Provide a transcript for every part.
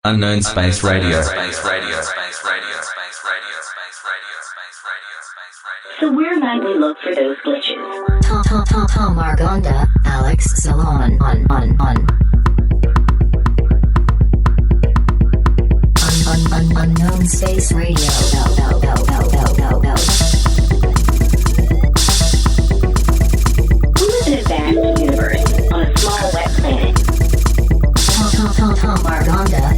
Unknown Space Radio. So we're nightly look for those glitches. Tom Margonda, Alex Salon on. Unknown Space Radio. We live in a vast universe on a small wet planet. Tom Margonda.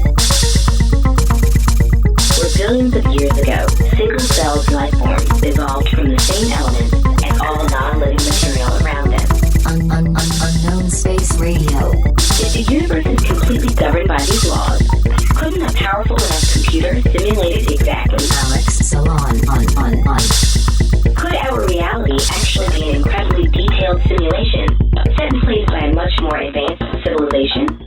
Where billions of years ago, single-celled life forms evolved from the same elements as all non-living material around us. Unknown Space Radio. If the universe is completely governed by these laws, couldn't a powerful enough computer simulate it exactly? Alex Salon on. Could our reality actually be an incredibly detailed simulation set in place by a much more advanced civilization?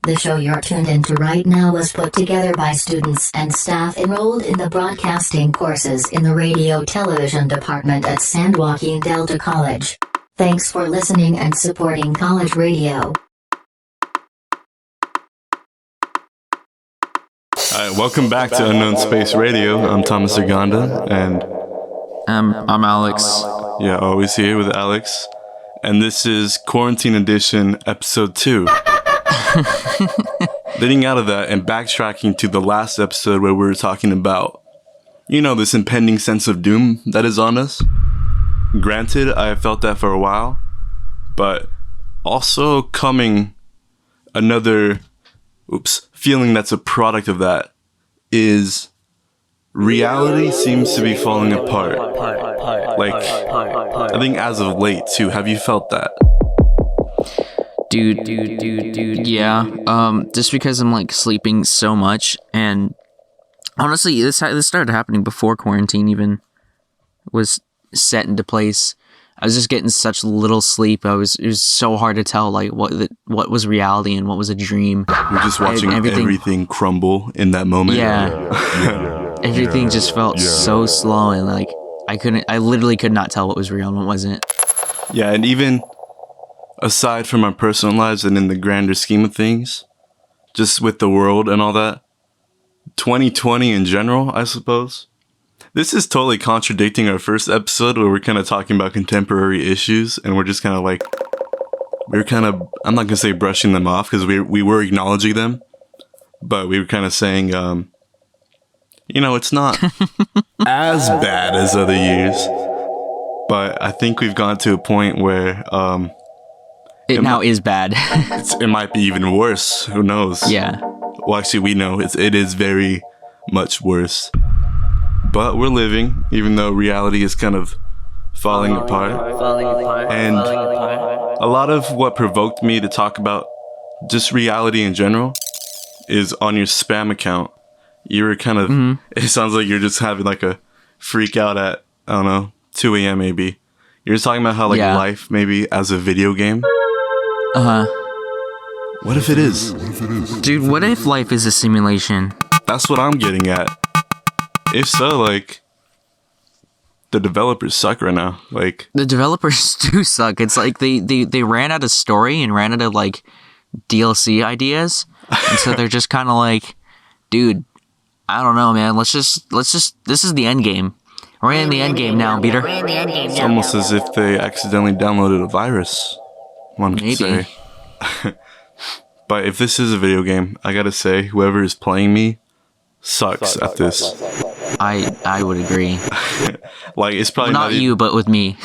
The show you're tuned into right now was put together by students and staff enrolled in the broadcasting courses in the radio television department at San Joaquin Delta College. Thanks for listening and supporting college radio. Alright, welcome back to Unknown Space Radio. I'm Thomas Argonda, and I'm Alex. yeah, always here with Alex. And this is Quarantine Edition, Episode 2. Getting out of that and backtracking to the last episode where we were talking about, this impending sense of doom that is on us. Granted, I have felt that for a while, but also coming another feeling that's a product of that is reality seems to be falling apart. Like, I think as of late too. Have you felt that? Dude, yeah. Just because I'm like sleeping so much, and honestly, this started happening before quarantine even was set into place. I was just getting such little sleep. It was so hard to tell like what was reality and what was a dream. You're just watching everything crumble in that moment. Yeah. Everything just felt so slow, and like I literally could not tell what was real and what wasn't. Yeah, and even aside from our personal lives and in the grander scheme of things, just with the world and all that, 2020 in general, I suppose. This is totally contradicting our first episode where we're kind of talking about contemporary issues, and we're just kind of like, I'm not going to say brushing them off because we were acknowledging them, but we were kind of saying, it's not as bad as other years, but I think we've gone to a point where, it now is bad. It might be even worse. Who knows? Yeah. Well, actually, we know it is very much worse. But we're living, even though reality is kind of falling apart. And a lot of what provoked me to talk about just reality in general is on your spam account. You were kind of, It sounds like you're just having like a freak out at, 2 a.m. maybe. You're just talking about how life maybe as a video game. What if it is? Dude, what if life is a simulation? That's what I'm getting at. If so, the developers suck right now. The developers do suck. It's like they ran out of story and ran out of DLC ideas, and so they're just kind of like, dude, I don't know, man. Let's just. This is the end game. We're in the end game now, Peter. It's almost as if they accidentally downloaded a virus. One could say. But if this is a video game, I gotta say, whoever is playing me sucks at this. I would agree. It's probably not you, but with me.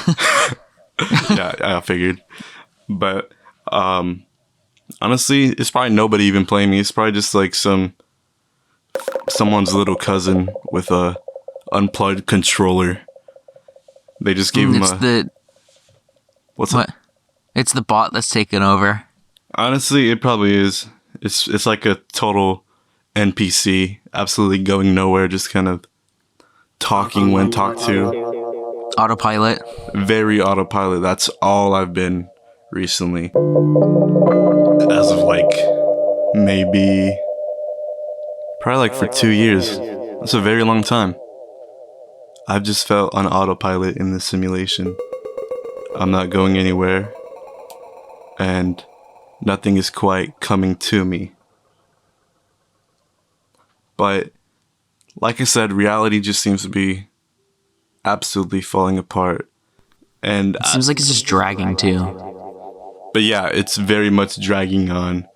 Yeah, I figured. But honestly, it's probably nobody even playing me. It's probably just someone's little cousin with a unplugged controller. They just gave him What's what? That? It's the bot that's taken over. Honestly, it probably is. It's like a total NPC, absolutely going nowhere, just kind of talking when talked to. Autopilot. Very autopilot. That's all I've been recently. As of maybe probably for 2 years. That's a very long time. I've just felt on autopilot in this simulation. I'm not going anywhere, and nothing is quite coming to me. But like I said, reality just seems to be absolutely falling apart. And It seems like it's just dragging too. but yeah, it's very much dragging on.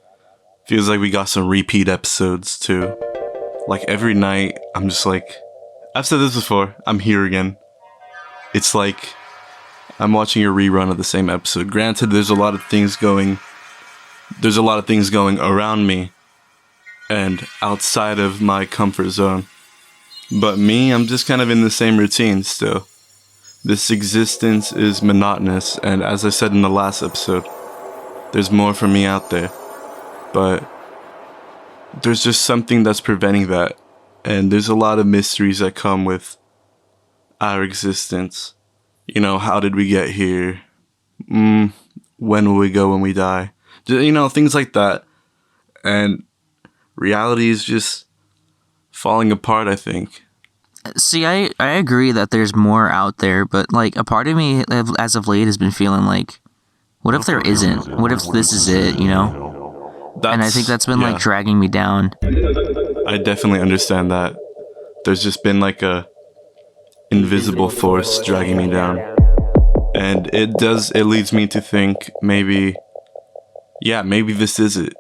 Feels like we got some repeat episodes too. Like every night, I'm just like, I've said this before, I'm here again. It's like I'm watching a rerun of the same episode. Granted, there's a lot of things going around me and outside of my comfort zone. But me, I'm just kind of in the same routine still. This existence is monotonous, and as I said in the last episode, there's more for me out there. But there's just something that's preventing that. And there's a lot of mysteries that come with our existence. You know, how did we get here? When will we go when we die? You know, things like that. And reality is just falling apart, I think. See, I agree that there's more out there, but like a part of me as of late has been feeling like, what if there isn't? What if this is it, you know? And I think that's been like dragging me down. I definitely understand that. There's just been like a invisible force dragging me down. And it leads me to think maybe this is it.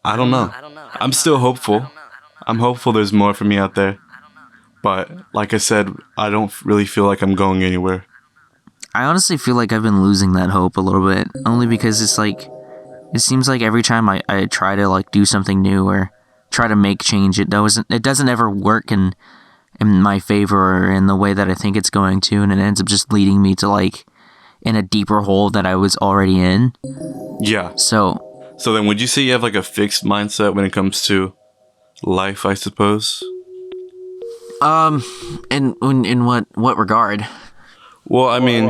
I don't know. I'm still hopeful. I'm hopeful there's more for me out there. But like I said, I don't really feel like I'm going anywhere. I honestly feel like I've been losing that hope a little bit, only because it's like, it seems like every time I try to like do something new or try to make change, it doesn't ever work in my favor or in the way that I think it's going to, and it ends up just leading me to like in a deeper hole that I was already in. Yeah. So then would you say you have like a fixed mindset when it comes to life, I suppose? in what regard? Well, I mean,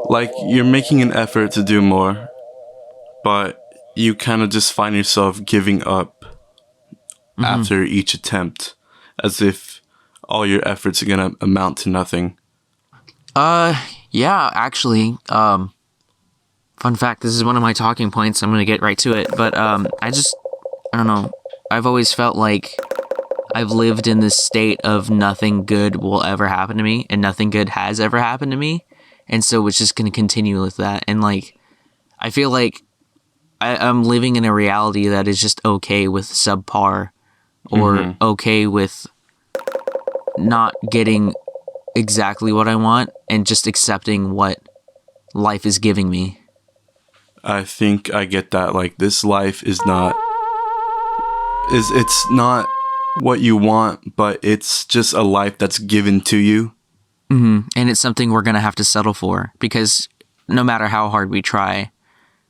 like you're making an effort to do more, but you kind of just find yourself giving up after each attempt, as if all your efforts are gonna amount to nothing. Yeah, actually, fun fact, this is one of my talking points. I'm gonna get right to it, but I don't know. I've always felt like I've lived in this state of nothing good will ever happen to me, and nothing good has ever happened to me, and so it's just gonna continue with that. And like, I feel like I'm living in a reality that is just okay with subpar, or okay with not getting exactly what I want, and just accepting what life is giving me. I think I get that. Like, this life is not it's not what you want, but it's just a life that's given to you. And it's something we're gonna have to settle for, because no matter how hard we try,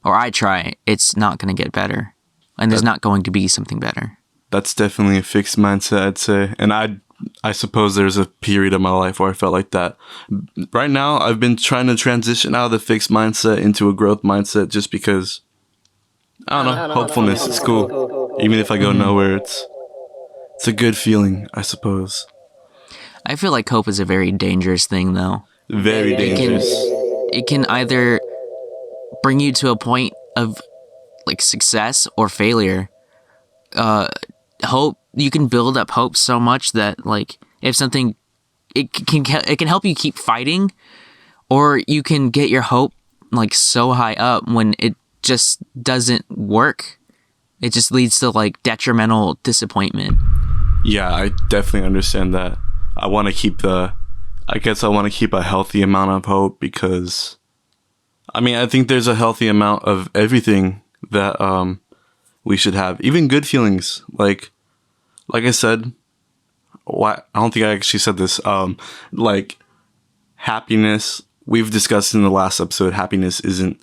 or I try, it's not gonna get better, and there's not going to be something better. That's definitely a fixed mindset, I'd say. And I suppose there's a period of my life where I felt like that. Right now, I've been trying to transition out of the fixed mindset into a growth mindset, just because, I don't know, hopefulness is cool. Even if I go nowhere, it's a good feeling, I suppose. I feel like hope is a very dangerous thing, though. Very dangerous. It can either bring you to a point of like success or failure. Hope, you can build up hope so much that like if something, it can help you keep fighting, or you can get your hope like so high up when it just doesn't work. It just leads to like detrimental disappointment. Yeah, I definitely understand that. I want to keep a healthy amount of hope, because I mean, I think there's a healthy amount of everything that we should have, even good feelings. Like I said, I don't think I actually said this. Like happiness, we've discussed in the last episode, happiness isn't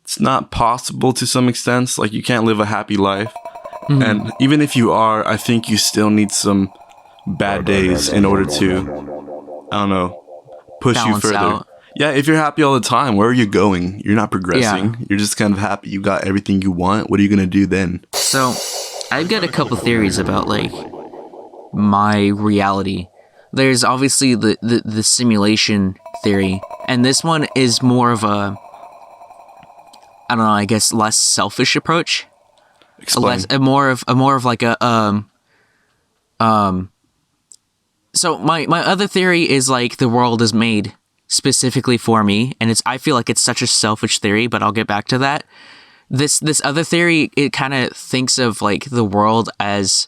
it's not possible to some extent. Like, you can't live a happy life. And even if you are, I think you still need some bad days in order to, I don't know, push balance you further. Out. Yeah, if you're happy all the time, where are you going? You're not progressing. Yeah. You're just kind of happy. You got everything you want. What are you going to do then? So, I've got a couple theories about, like, my reality. There's obviously the simulation theory, and this one is more of a, I don't know, I guess less selfish approach. Explain. more of like a So my other theory is like the world is made specifically for me, and I feel like it's such a selfish theory, but I'll get back to that. This other theory, it kind of thinks of like the world as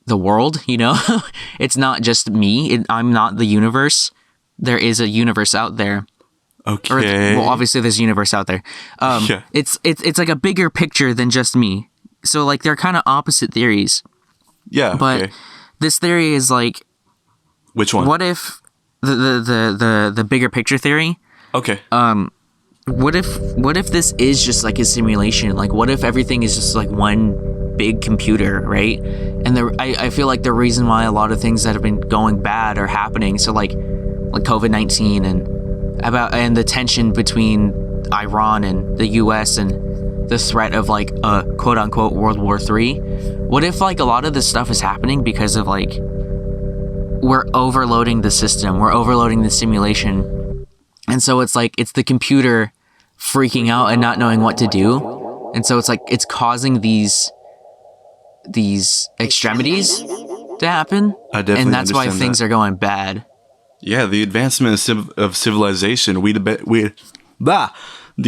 the world, you know? It's not just me. I'm not the universe. There is a universe out there. Okay. Well, obviously there's a universe out there. Yeah. It's like a bigger picture than just me. So like they're kind of opposite theories. Yeah. But okay. this theory is like, Which one? what if the bigger picture theory? Okay. What if this is just like a simulation? Like, what if everything is just like one big computer, right? And I feel like the reason why a lot of things that have been going bad are happening. So like COVID-19 and the tension between Iran and the U.S. and the threat of like a quote unquote World War III. What if like a lot of this stuff is happening because of like we're overloading the system, we're overloading the simulation, and so it's like it's the computer freaking out and not knowing what to do, and so it's like it's causing these extremities to happen, I definitely and that's why understand things that. are going bad. Yeah, the advancement of civilization. The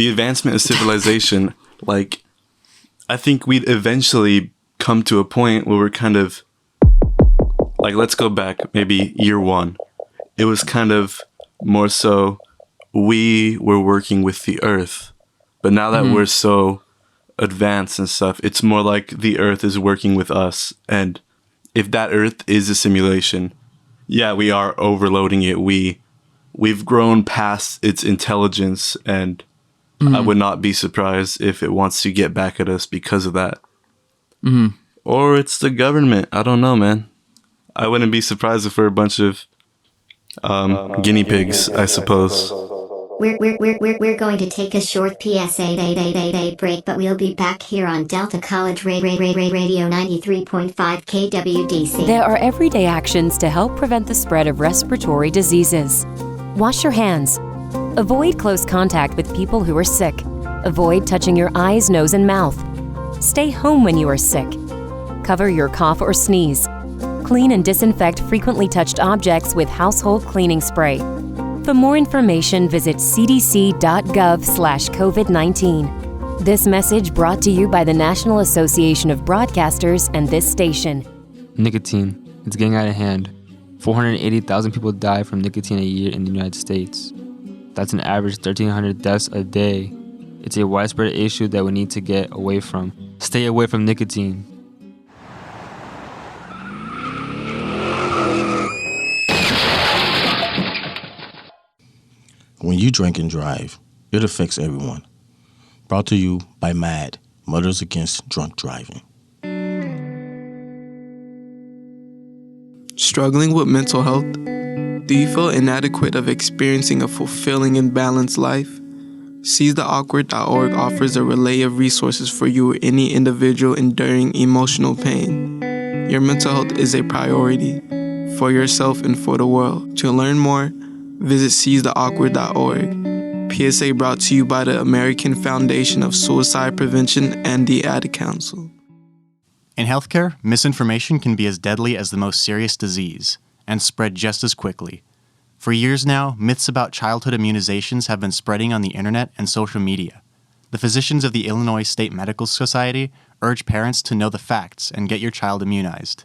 advancement of civilization. Like, I think we'd eventually come to a point where we're kind of like, let's go back maybe year one. It was kind of more so we were working with the earth, but now that we're so advanced and stuff, it's more like the earth is working with us. And if that earth is a simulation, yeah, we are overloading it. We've grown past its intelligence, and I would not be surprised if it wants to get back at us because of that. Or it's the government. I don't know, man. I wouldn't be surprised if we're a bunch of guinea pigs, I suppose. We're going to take a short PSA break, but we'll be back here on Delta College Radio 93.5 KWDC. There are everyday actions to help prevent the spread of respiratory diseases. Wash your hands. Avoid close contact with people who are sick. Avoid touching your eyes, nose, and mouth. Stay home when you are sick. Cover your cough or sneeze. Clean and disinfect frequently touched objects with household cleaning spray. For more information, visit cdc.gov/COVID-19. This message brought to you by the National Association of Broadcasters and this station. Nicotine. It's getting out of hand. 480,000 people die from nicotine a year in the United States. That's an average 1,300 deaths a day. It's a widespread issue that we need to get away from. Stay away from nicotine. When you drink and drive, it affects everyone. Brought to you by MAD, Mothers Against Drunk Driving. Struggling with mental health? Do you feel inadequate of experiencing a fulfilling and balanced life? SeizeTheAwkward.org offers a relay of resources for you or any individual enduring emotional pain. Your mental health is a priority for yourself and for the world. To learn more, visit SeizeTheAwkward.org. PSA brought to you by the American Foundation of Suicide Prevention and the Ad Council. In healthcare, misinformation can be as deadly as the most serious disease and spread just as quickly. For years now, myths about childhood immunizations have been spreading on the internet and social media. The physicians of the Illinois State Medical Society urge parents to know the facts and get your child immunized.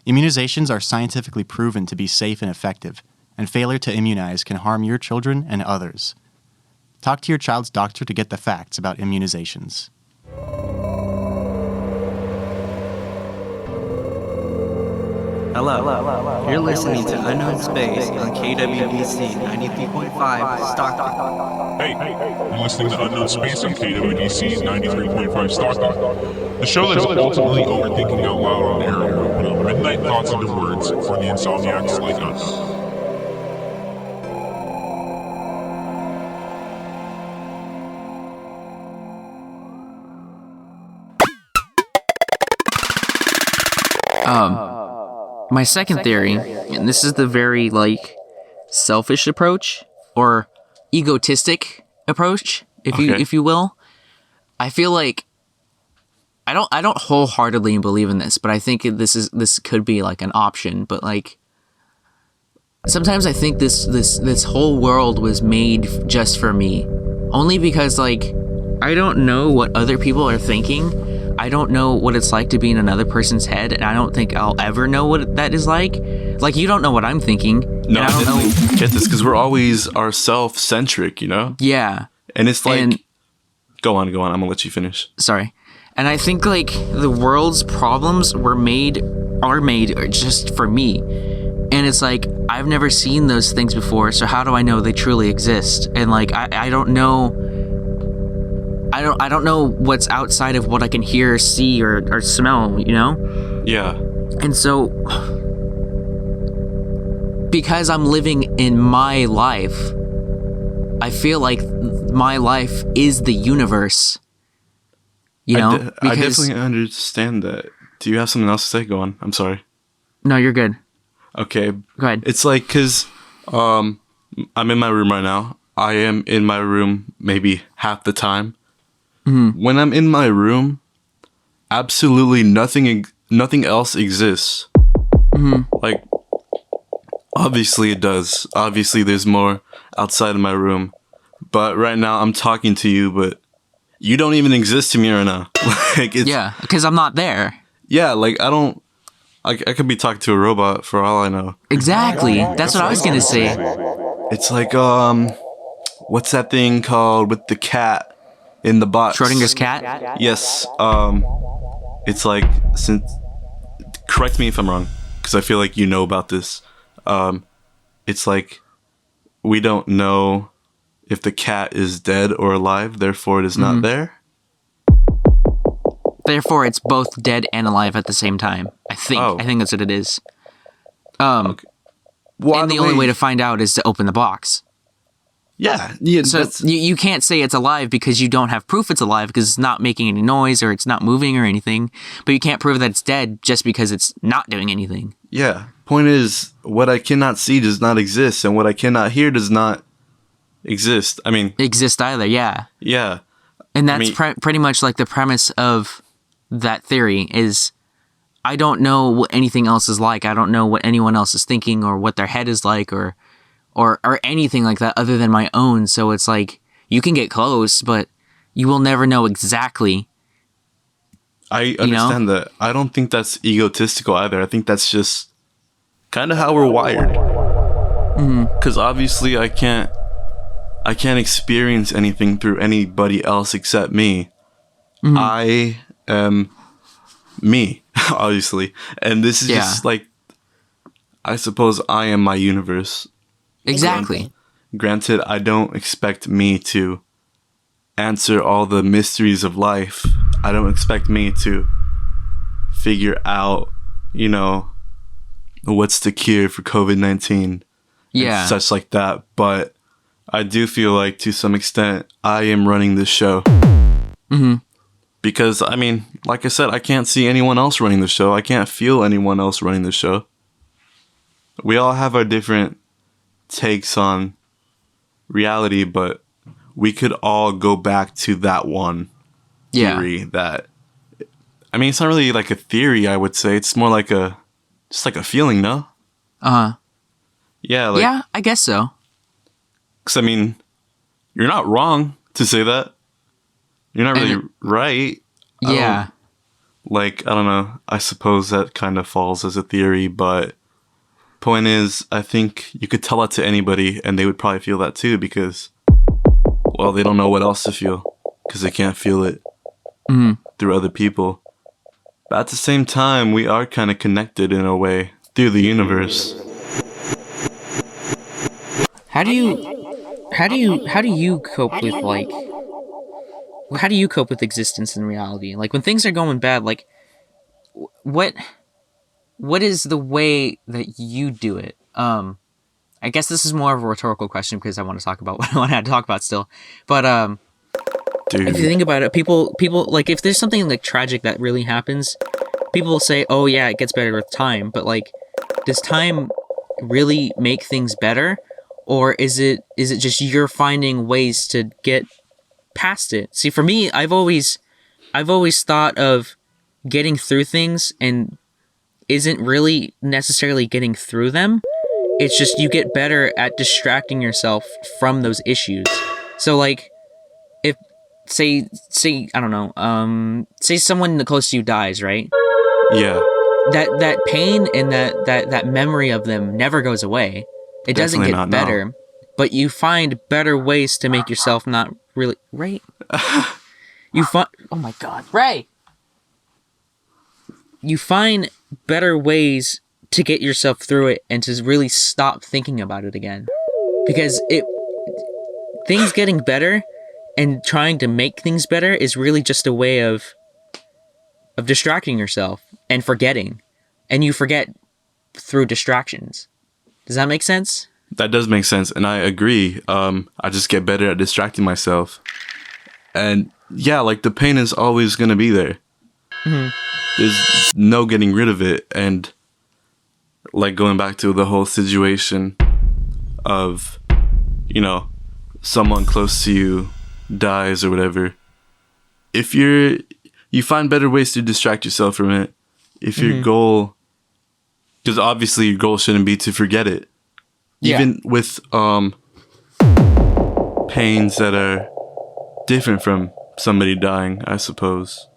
Immunizations are scientifically proven to be safe and effective, and failure to immunize can harm your children and others. Talk to your child's doctor to get the facts about immunizations. Hello. You're listening to Unknown Space on KWDC 93.5 Stockton. Hey, you're listening to Unknown Space on KWDC 93.5 Stockton. The show that's ultimately overthinking out loud on air and putting midnight thoughts into words for the insomniacs like us. My second theory, and this is the very like selfish approach or egotistic approach, if you will. I feel like I don't wholeheartedly believe in this, but I think this could be like an option. But like, sometimes I think this whole world was made just for me, only because like I don't know what other people are thinking. I don't know what it's like to be in another person's head, and I don't think I'll ever know what that is like. Like, you don't know what I'm thinking. No, I don't know. Get this, because we're always ourself-centric, you know? Yeah. And it's like, go on. I'm gonna let you finish. Sorry. And I think like the world's problems are made just for me. And it's like, I've never seen those things before, so how do I know they truly exist? And like, I don't know. I don't know what's outside of what I can hear, see, or smell, you know? Yeah. And so, because I'm living in my life, I feel like my life is the universe. You know? I definitely understand that. Do you have something else to say? Go on. I'm sorry. No, you're good. Okay. Go ahead. It's like, because I'm in my room right now. I am in my room maybe half the time. Mm-hmm. When I'm in my room, absolutely nothing else exists. Mm-hmm. Like, obviously it does. Obviously there's more outside of my room. But right now I'm talking to you, but you don't even exist to me right now. Like, yeah, because I'm not there. Yeah, like I could be talking to a robot for all I know. Exactly. That's what I was gonna say. It's like what's that thing called with the cat in the box? Schrodinger's cat? Yes. It's like, correct me if I'm wrong, because I feel like you know about this. It's like, we don't know if the cat is dead or alive, therefore it is not there. Therefore, it's both dead and alive at the same time. I think that's what it is. Okay. Well, and the only way to find out is to open the box. Yeah. So you can't say it's alive because you don't have proof it's alive because it's not making any noise or it's not moving or anything. But you can't prove that it's dead just because it's not doing anything. Yeah. Point is, what I cannot see does not exist, and what I cannot hear does not exist. I mean... exist either, yeah. Yeah. And that's pretty much like the premise of that theory is, I don't know what anything else is like. I don't know what anyone else is thinking or what their head is like or anything like that other than my own. So it's like, you can get close, but you will never know exactly. I understand that. I don't think that's egotistical either. I think that's just kind of how we're wired. Because obviously I can't experience anything through anybody else except me. I am me, obviously. And this is just like, I suppose I am my universe. Exactly. Granted, I don't expect me to answer all the mysteries of life. I don't expect me to figure out, you know, what's the cure for COVID-19. Yeah. And such like that. But I do feel like, to some extent, I am running this show. Because, I mean, like I said, I can't see anyone else running the show. I can't feel anyone else running the show. We all have our different takes on reality, but we could all go back to that one theory that, I mean, it's not really like a theory, I would say. It's more like just like a feeling, no? Yeah. Like, yeah, I guess so. Because, I mean, you're not wrong to say that. You're not really right. Yeah. I don't know. I suppose that kind of falls as a theory, but point is, I think you could tell that to anybody and they would probably feel that too because, well, they don't know what else to feel because they can't feel it through other people. But at the same time, we are kind of connected in a way through the universe. How do you cope with like, how do you cope with existence and reality? Like when things are going bad, like what is the way that you do it? I guess this is more of a rhetorical question because I want to talk about what I want to talk about still. But Dude. If you think about it, people like if there's something like tragic that really happens, people will say, "Oh yeah, it gets better with time." But like, does time really make things better, or is it just you're finding ways to get past it? See, for me, I've always I've always thought of getting through things and isn't really necessarily getting through them. It's just you get better at distracting yourself from those issues. So like, if say I don't know, say someone close to you dies, right? Yeah. That pain and that memory of them never goes away. It doesn't Definitely get not, better, no. but you find better ways to make yourself not really right. You find, oh my God, Ray. You find better ways to get yourself through it and to really stop thinking about it again, because things getting better and trying to make things better is really just a way of distracting yourself and forgetting, and you forget through distractions. Does that make sense? That does make sense, and I agree. I just get better at distracting myself. And yeah, like the pain is always going to be there. Mm-hmm. There's no getting rid of it. And like going back to the whole situation of, you know, someone close to you dies or whatever. If you find better ways to distract yourself from it. If your goal, because obviously your goal shouldn't be to forget it. Yeah. Even with pains that are different from somebody dying, I suppose.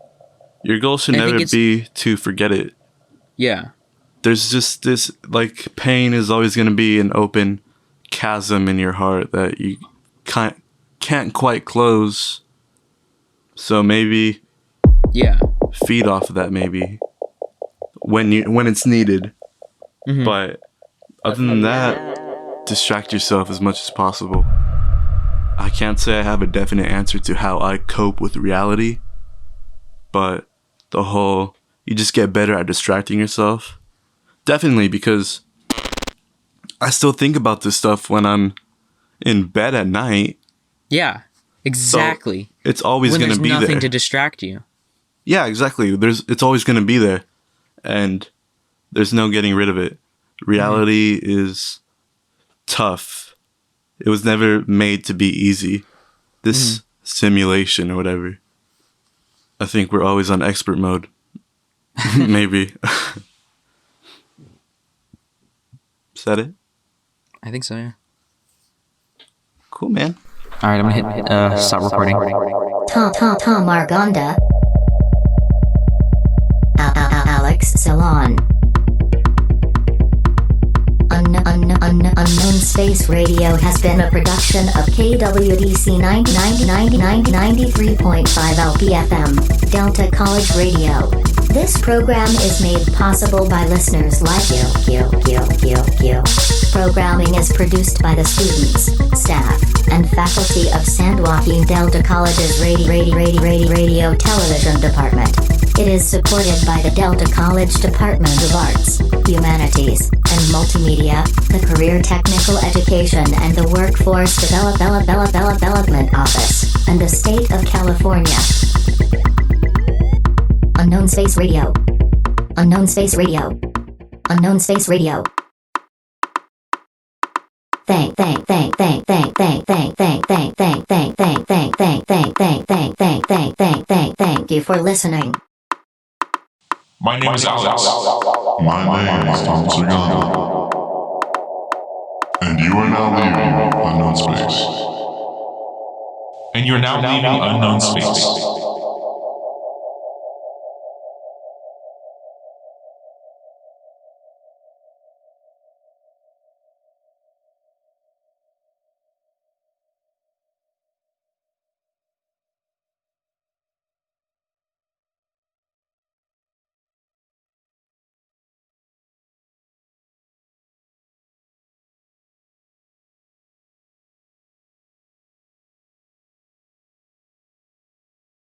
Your goal should never be to forget it. Yeah. There's just this, like, pain is always going to be an open chasm in your heart that you can't quite close. So maybe feed off of that maybe when it's needed. Mm-hmm. But other than that, distract yourself as much as possible. I can't say I have a definite answer to how I cope with reality, but the whole, you just get better at distracting yourself. Definitely, because I still think about this stuff when I'm in bed at night. Yeah, exactly. So it's always going to be there. There's nothing to distract you. Yeah, exactly. It's always going to be there, and there's no getting rid of it. Reality is tough. It was never made to be easy. This simulation or whatever. I think we're always on expert mode. Maybe. Is that it? I think so, yeah. Cool, man. All right, I'm going to hit stop recording. Tom Margonda. Alex Salon. Unknown Space Radio has been a production of KWDC 93.5 LPFM, Delta College Radio. This program is made possible by listeners like you. Programming is produced by the students, staff, and faculty of San Joaquin Delta College's Radio Television Department. It is supported by the Delta College Department of Arts, Humanities, and Multimedia, the Career Technical Education and the Workforce Development Office, and the State of California. Unknown Space Radio. Unknown Space Radio. Unknown Space Radio. Thank you for listening. My name is Alex. My name is Tom Segala. And you are now leaving Unknown Space. And you're now leaving Unknown Space.